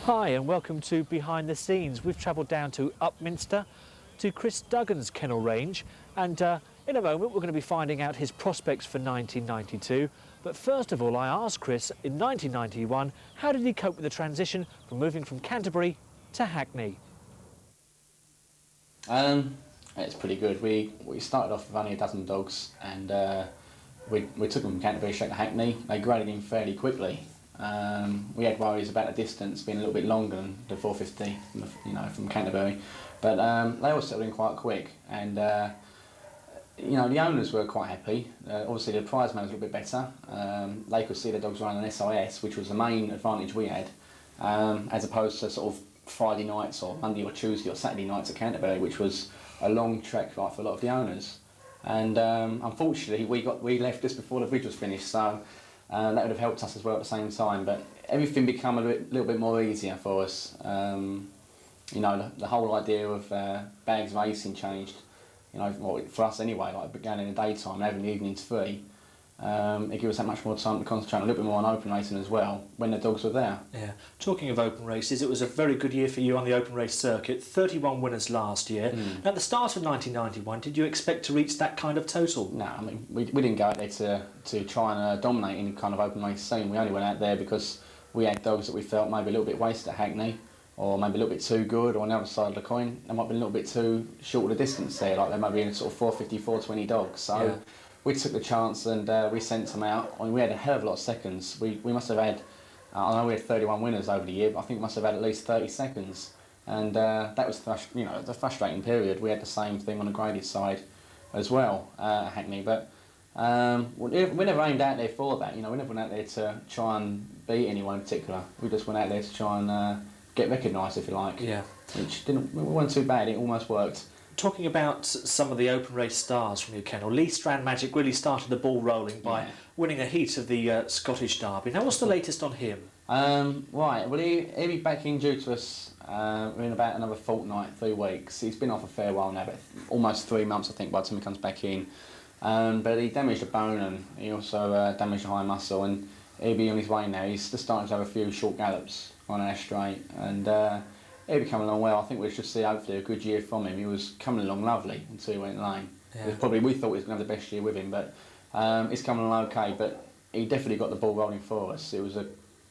Hi and welcome to Behind the Scenes. We've travelled down to Upminster to Chris Duggan's kennel range, and in a moment we're going to be finding out his prospects for 1992. But first of all, I asked Chris in 1991, how did he cope with the transition from moving from Canterbury to Hackney? It's pretty good. We started off with only a dozen dogs, and we took them from Canterbury straight to Hackney. They graded in fairly quickly. We had worries about the distance being a little bit longer than the 450, from Canterbury, but they all settled in quite quick, and the owners were quite happy. Obviously, the prize man was a little bit better. They could see the dogs running on SIS, which was the main advantage we had, as opposed to sort of Friday nights or Monday or Tuesday or Saturday nights at Canterbury, which was a long trek for a lot of the owners. And unfortunately, we left just before the bridge was finished, so that would have helped us as well at the same time. But everything became a little bit more easier for us. The whole idea of bags racing changed. For us anyway, like began in the daytime, having the evenings free. It gave us that much more time to concentrate a little bit more on open racing as well when the dogs were there. Yeah. Talking of open races, it was a very good year for you on the open race circuit. 31 winners last year. At the start of 1991, did you expect to reach that kind of total? No, I mean we didn't go out there to try and dominate any kind of open race scene. We only went out there because we had dogs that we felt maybe a little bit wasted at Hackney, or maybe a little bit too good, or on the other side of the coin, they might be a little bit too short of the distance there, like they might be in a sort of 450, 420 dogs. So yeah. We took the chance and we sent them out. I mean, we had a hell of a lot of seconds. We must have had, I know we had 31 winners over the year, but I think we must have had at least 30 seconds. And that was the frustrating period. We had the same thing on the graded side as well at Hackney, but we never aimed out there for that. We never went out there to try and beat anyone in particular. We just went out there to try and get recognised, if you like. Yeah. Which wasn't too bad. It almost worked. Talking about some of the open race stars from your kennel, Lee Strand Magic really started the ball rolling by winning a heat of the Scottish Derby. Now, what's the latest on him? Right, well, he'll be back in due to us in about another fortnight, 3 weeks. He's been off a fair while now, but almost 3 months, I think, by the time he comes back in. But he damaged a bone and he also damaged a high muscle, and he'll be on his way now. He's just starting to have a few short gallops on our straight, and he'll be coming along well. I think we'll just see hopefully a good year from him. He was coming along lovely until he went lame. Yeah. We thought we was going to have the best year with him, but he's coming along okay. But he definitely got the ball rolling for us. It was I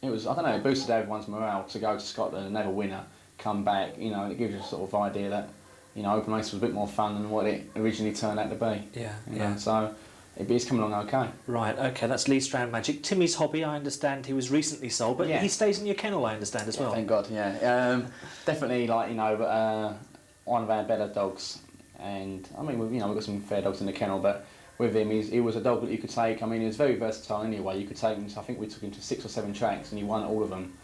don't know, it boosted everyone's morale to go to Scotland and have a winner, come back. And it gives you a sort of idea that open race was a bit more fun than what it originally turned out to be. Yeah. So he's coming along okay. Right, okay, that's Lee Strand Magic. Timmys Hobby, I understand he was recently sold, but he stays in your kennel, I understand, as well. Thank God, yeah. Definitely, one of our better dogs. And, I mean, we've got some fair dogs in the kennel, but with him, he was a dog that you could take. I mean, he was very versatile anyway. You could take him, I think we took him to 6 or 7 tracks, and he won all of them.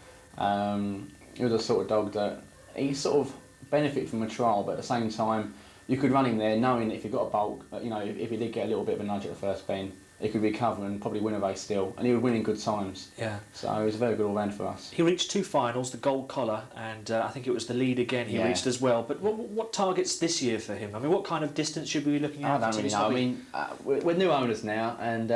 He was a sort of dog that he sort of benefited from a trial, but at the same time, you could run him there knowing that if he got a bulk, if he did get a little bit of a nudge at the first bend, he could recover and probably win a race still, and he would win in good times. Yeah. So he was a very good all-round for us. He reached 2 finals, the gold collar, and I think it was the lead again he reached as well. But what targets this year for him? I mean, what kind of distance should we be looking at? I don't really know. I mean, we're new owners now, and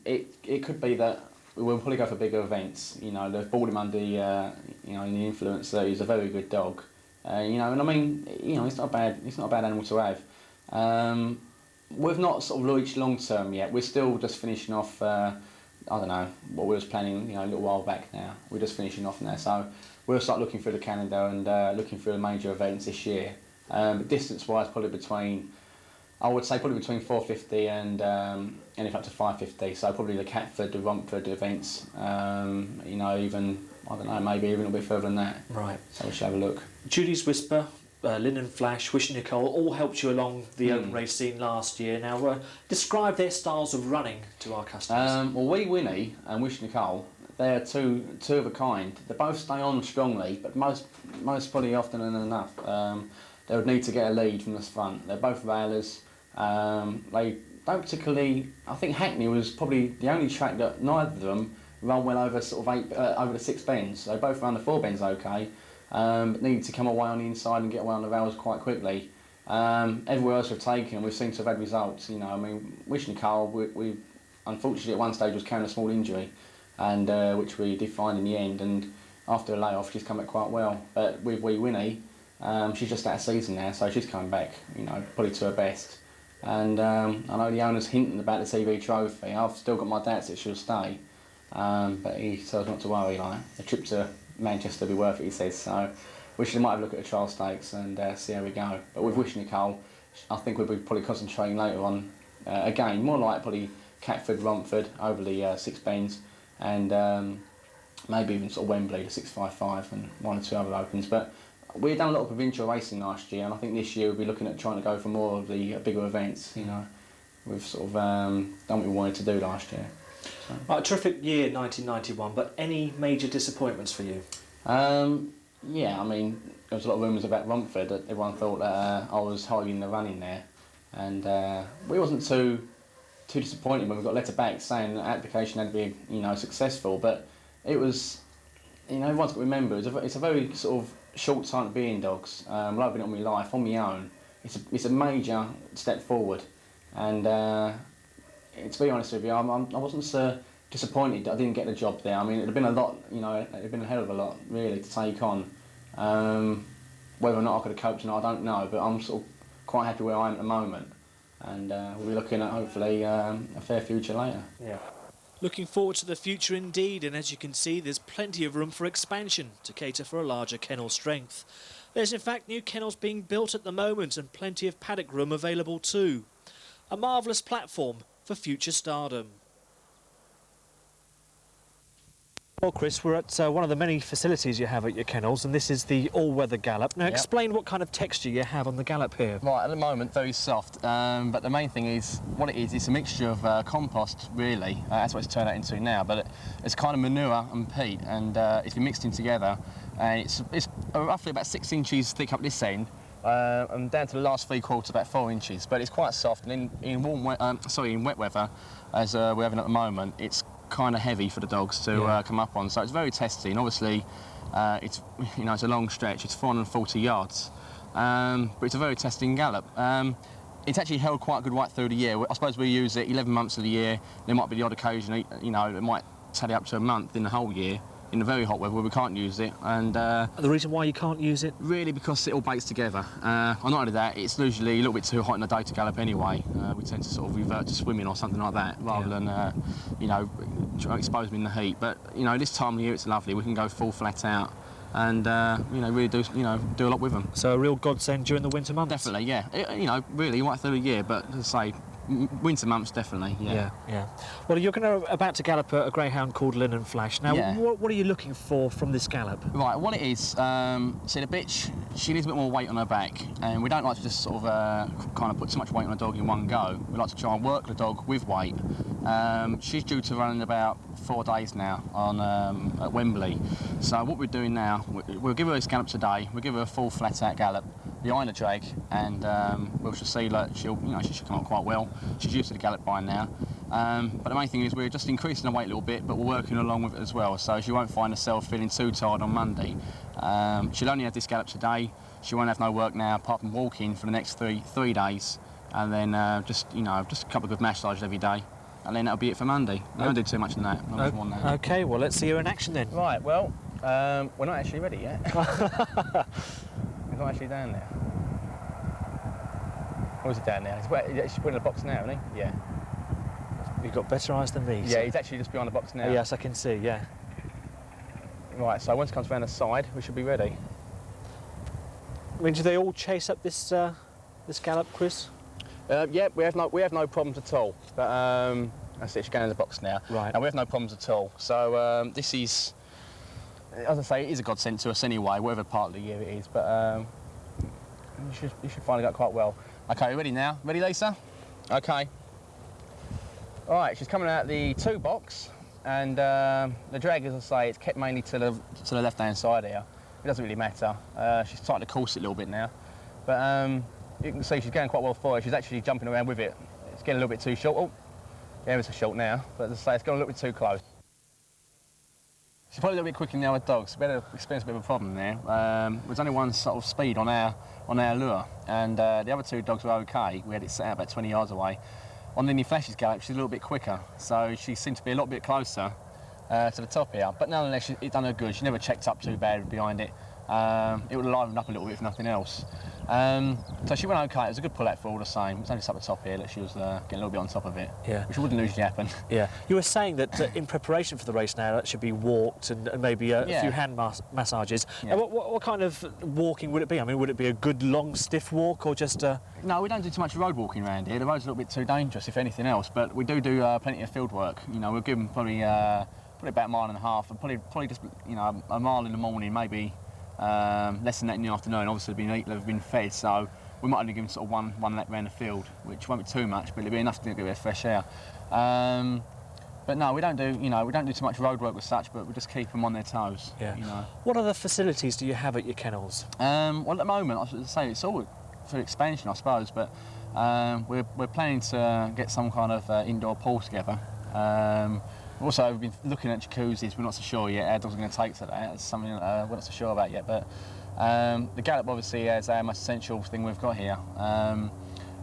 it could be that we'll probably go for bigger events. They've brought him under the influence that he's a very good dog. And I mean, it's not a bad animal to have. We've not sort of reached long term yet. We're still just finishing off. I don't know what we was planning. A little while back now. We're just finishing off now, so we'll start looking through the calendar and looking through the major events this year. But distance-wise, I would say probably between 450 and anything up to 550. So probably the Catford, the Romford events. Even I don't know, maybe even a little bit further than that. Right. So we should have a look. Judy's Whisper, Lynn Flash, Wish Nicole all helped you along the open race scene last year. Now, describe their styles of running to our customers. Well, Winnie and Wish Nicole, they're two of a kind. They both stay on strongly, but most probably often than enough, they would need to get a lead from the front. They're both railers. They don't particularly. I think Hackney was probably the only track that neither of them run well over sort of over the 6 bends. They both ran the 4 bends okay. But needed to come away on the inside and get away on the rails quite quickly. Everywhere else we've taken, we've seemed to have had results. I mean, Wish Nicole, we unfortunately at one stage was carrying a small injury, and which we did find in the end. And after a layoff, she's come back quite well. But with wee Winnie, she's just out of season now, so she's coming back, you know, probably to her best. And I know the owner's hinting about the TV trophy. I've still got my doubts that she'll stay, but he tells not to worry. Like, a trip to Manchester will be worth it, he says. So we should might have a look at the trial stakes and see how we go. But with Wish Nicole, I think we'll be probably concentrating later on. Again, more like probably Catford, Romford over the 6 bends, and maybe even sort of Wembley, the 655, and 1 or 2 other opens. But we've done a lot of provincial racing last year, and I think this year we'll be looking at trying to go for more of the bigger events. You know, we've sort of done what we wanted to do last year. So. Right, terrific year 1991, but any major disappointments for you? Yeah, I mean, there was a lot of rumours about Romford that everyone thought that I was holding the running there, and we wasn't too disappointed when we got a letter back saying that application had been, you know, successful. But it was, you know, everyone's got to remember it's a very sort of short time to be in dogs. Like I've been on my life, on my own. It's a major step forward, and to be honest with you, I wasn't so disappointed that I didn't get the job there. I mean, it'd have been a lot, you know, it'd have been a hell of a lot really to take on. Whether or not I could have coped or not, I don't know, but I'm sort of quite happy where I am at the moment, and we'll be looking at hopefully a fair future later. Yeah. Looking forward to the future indeed, and as you can see, there's plenty of room for expansion to cater for a larger kennel strength. There's in fact new kennels being built at the moment and plenty of paddock room available too. A marvellous platform for future stardom. Well, Chris, we're at one of the many facilities you have at your kennels, and this is the all-weather gallop. Now, explain what kind of texture you have on the gallop here. Right, at the moment, very soft, but the main thing is, what it is, it's a mixture of compost, really. That's what it's turned out into now, but it's kind of manure and peat, and it's been mixed in together, and it's roughly about 6 inches thick up this end, and down to the last 3/4, about 4 inches, but it's quite soft, and in wet weather, as we're having at the moment, it's kind of heavy for the dogs to come up on, so it's very testy. And obviously it's, you know, it's a long stretch, it's 440 yards, but it's a very testing gallop. It's actually held quite good right through the year. I suppose we use it 11 months of the year. There might be the odd occasion, you know, it might tally up to a month in the whole year in the very hot weather where we can't use it. And the reason why you can't use it? Really because it all bakes together. And not only that, it's usually a little bit too hot in the day to gallop anyway. We tend to sort of revert to swimming or something like that rather than, you know, expose them in the heat. But, you know, this time of year it's lovely. We can go full flat out and, you know, really do a lot with them. So a real godsend during the winter months? Definitely, yeah. You know, really right through the year, but as I say, winter months definitely, yeah. Well, you're about to gallop a greyhound called Linen Flash. Now, what are you looking for from this gallop? Right, what it is, see the bitch, she needs a bit more weight on her back, and we don't like to just sort of kind of put too much weight on a dog in one go. We like to try and work the dog with weight. She's due to run in about 4 days now on at Wembley. So what we're doing now, we'll give her this gallop today. We'll give her a full flat-out gallop behind the drag, and we'll see that she should come up quite well. She's used to the gallop by now. But the main thing is we're just increasing the weight a little bit, but we're working along with it as well, so she won't find herself feeling too tired on Monday. She'll only have this gallop today. She won't have no work now apart from walking for the next three days, and then just a couple of good massages every day. And then that'll be it for Monday. We don't do too much in that. OK, well, let's see her in action then. Right, well, we're not actually ready yet. He's not actually down there. Or is he down there? He's actually in the box now, isn't he? Yeah. You've got better eyes than me. Yeah, he's actually just behind the box now. Oh, yes, I can see, yeah. Right, so once it comes around the side, we should be ready. I mean, do they all chase up this gallop, Chris? Yeah, we have no problems at all. But that's it, she's going in the box now. Right. And we have no problems at all. So this is, as I say, it is a godsend to us anyway, whatever part of the year it is. But you should find it out quite well. OK, ready now? Ready, Lisa? OK. All right, she's coming out the 2 box, and the drag, as I say, it's kept mainly to the left-hand side here. It doesn't really matter. She's starting to course it a little bit now, but you can see she's going quite well forward. She's actually jumping around with it. It's getting a little bit too short. Oh, yeah, it's a short now, but as I say, it's gone a little bit too close. She's probably a little bit quicker than the other dogs. We had experienced a bit of a problem there. There's only one sort of speed on our lure, and the other 2 dogs were OK. We had it set out about 20 yards away. On Winnie Flash's gallop, she's a little bit quicker, so she seemed to be a lot bit closer. to the top here. But nonetheless, it done her good. She never checked up too bad behind it. It would have livened up a little bit if nothing else. So she went okay. It was a good pull-out for all the same. It was only just up the top here that she was getting a little bit on top of it, which wouldn't usually happen. Yeah. You were saying that in preparation for the race now, that should be walked and maybe a few hand massages. Yeah. What kind of walking would it be? I mean, would it be a good long stiff walk or just a... No, we don't do too much road walking around here. The road's a little bit too dangerous, if anything else. But we do plenty of field work. You know, we'll give them probably about a mile and a half, and probably just a mile in the morning, maybe less than that in the afternoon. Obviously, they've been fed, so we might only give them sort of one lap around the field, which won't be too much, but it'll be enough to get a bit of fresh air. But no, we don't do too much road work as such, but we just keep them on their toes. Yeah. You know. What other facilities do you have at your kennels? Well, at the moment, I should say it's all for expansion, I suppose, but we're planning to get some kind of indoor pool together. Also, we've been looking at jacuzzis. We're not so sure yet how dogs are going to take to that. It's something we're not so sure about yet. But the gallop obviously is our most essential thing we've got here.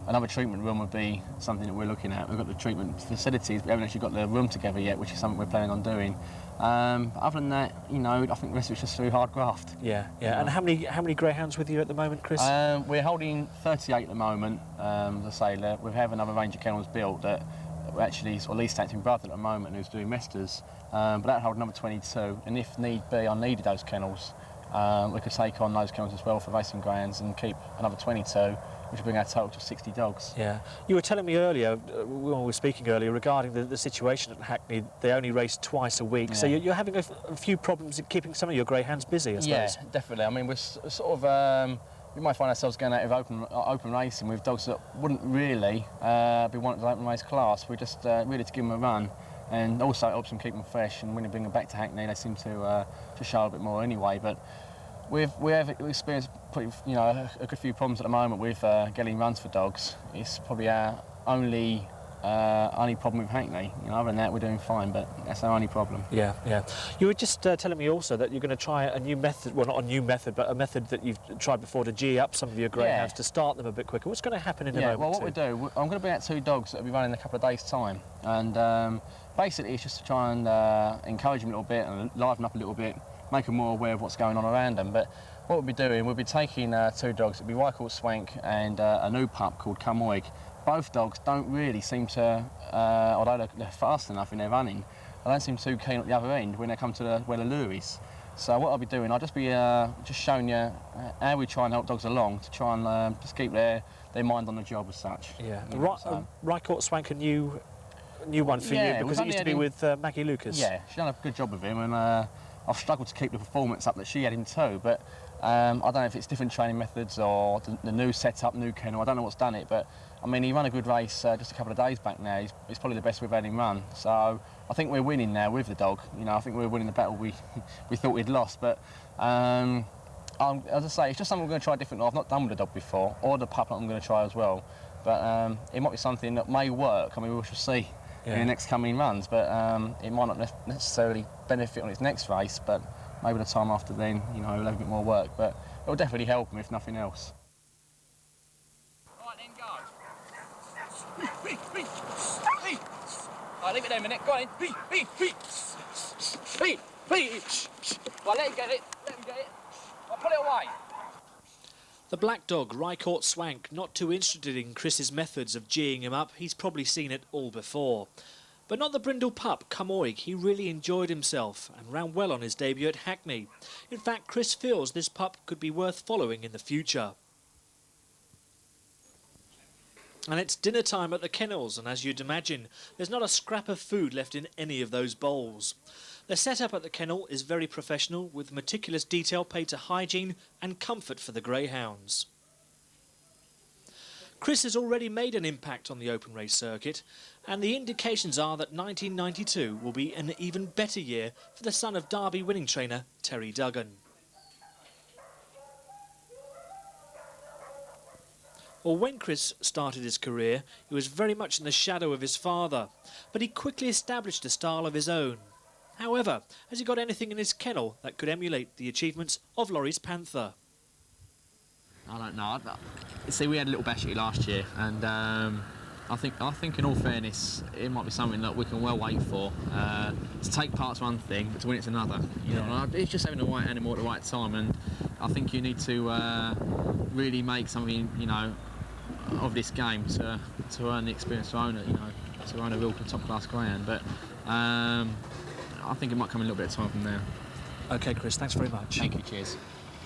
Another treatment room would be something that we're looking at. We've got the treatment facilities, but we haven't actually got the room together yet, which is something we're planning on doing. Other than that, I think the rest of it's just through hard graft. Yeah. And how many greyhounds with you at the moment, Chris? We're holding 38 at the moment. As I say, we have another range of kennels built that we're actually sort of leased out to my brother at the moment, who's doing Mesters. But that'll hold number 22, and if need be, I needed those kennels. We could take on those kennels as well for racing greyhounds and keep another 22, which would bring our total to 60 dogs. Yeah. You were telling me earlier, when we were speaking earlier, regarding the situation at Hackney. They only race twice a week, so you're having a few problems in keeping some of be greyhounds busy, I suppose. Yeah, definitely. I mean, we're sort of... we might find ourselves going out of open racing with dogs that wouldn't really be wanting to open race class. We're just really to give them a run, and also it helps them keep them fresh. And when you bring them back to Hackney, they seem to show a bit more anyway. But we have experienced a good few problems at the moment with getting runs for dogs. It's probably our only problem with Hackney. Other than that, we're doing fine, but that's our only problem. Yeah. You were just telling me also that you're going to try a new method, well, not a new method, but a method that you've tried before to G up some of your greyhounds to start them a bit quicker. What's going to happen in a moment? Well, what we do, I'm going to bring out 2 dogs that will be running in a couple of days' time, and basically it's just to try and encourage them a little bit and liven up a little bit, make them more aware of what's going on around them. But what we'll be doing, we'll be taking 2 dogs. It'll be Wycourt Swank and a new pup called Camoig. Both dogs don't really seem to, although they're fast enough in their running, they don't seem too keen at the other end when they come to where the lure is. So what I'll be doing, I'll just be just showing you how we try and help dogs along to try and just keep their mind on the job as such. Yeah. Wycourt Swank, a new one for you, because it used to be with Maggie Lucas. Yeah, she's done a good job with him, and I've struggled to keep the performance up that she had in too, but I don't know if it's different training methods or the new setup, new kennel. I don't know what's done it, but I mean, he ran a good race just a couple of days back now. It's probably the best we've had him run. So I think we're winning now with the dog. I think we're winning the battle we thought we'd lost. But as I say, it's just something we're going to try differently. I've not done with the dog before, or the pup I'm going to try as well. But it might be something that may work. I mean, we shall see in the next coming runs. But it might not necessarily benefit on its next race, but maybe the time after then, we'll have a bit more work. But it'll definitely help him, if nothing else. Right, then go. Right, leave it there a minute. Go on in. Right, let him get it. Right, put it away. The black dog, Rycourt Swank, not too interested in Chris's methods of geeing him up. He's probably seen it all before. But not the brindle pup, Camoig. He really enjoyed himself and ran well on his debut at Hackney. In fact, Chris feels this pup could be worth following in the future. And it's dinner time at the kennels, and as you'd imagine, there's not a scrap of food left in any of those bowls. The setup at the kennel is very professional, with meticulous detail paid to hygiene and comfort for the greyhounds. Chris has already made an impact on the open race circuit, and the indications are that 1992 will be an even better year for the son of Derby winning trainer Terry Duggan. Well, when Chris started his career, he was very much in the shadow of his father, but he quickly established a style of his own. However, has he got anything in his kennel that could emulate the achievements of Laurie's Panther? I don't know. See, we had a little bash at it last year, and I think in all fairness, it might be something that we can well wait for. To take part's one thing, but to win it's another. You know, it's just having the right animal at the right time, and I think you need to really make something, you know, of this game to earn the experience to own it. You know, to own a real top-class greyhound. But I think it might come in a little bit of time from there. OK, Chris, thanks very much. Thank you. Cheers.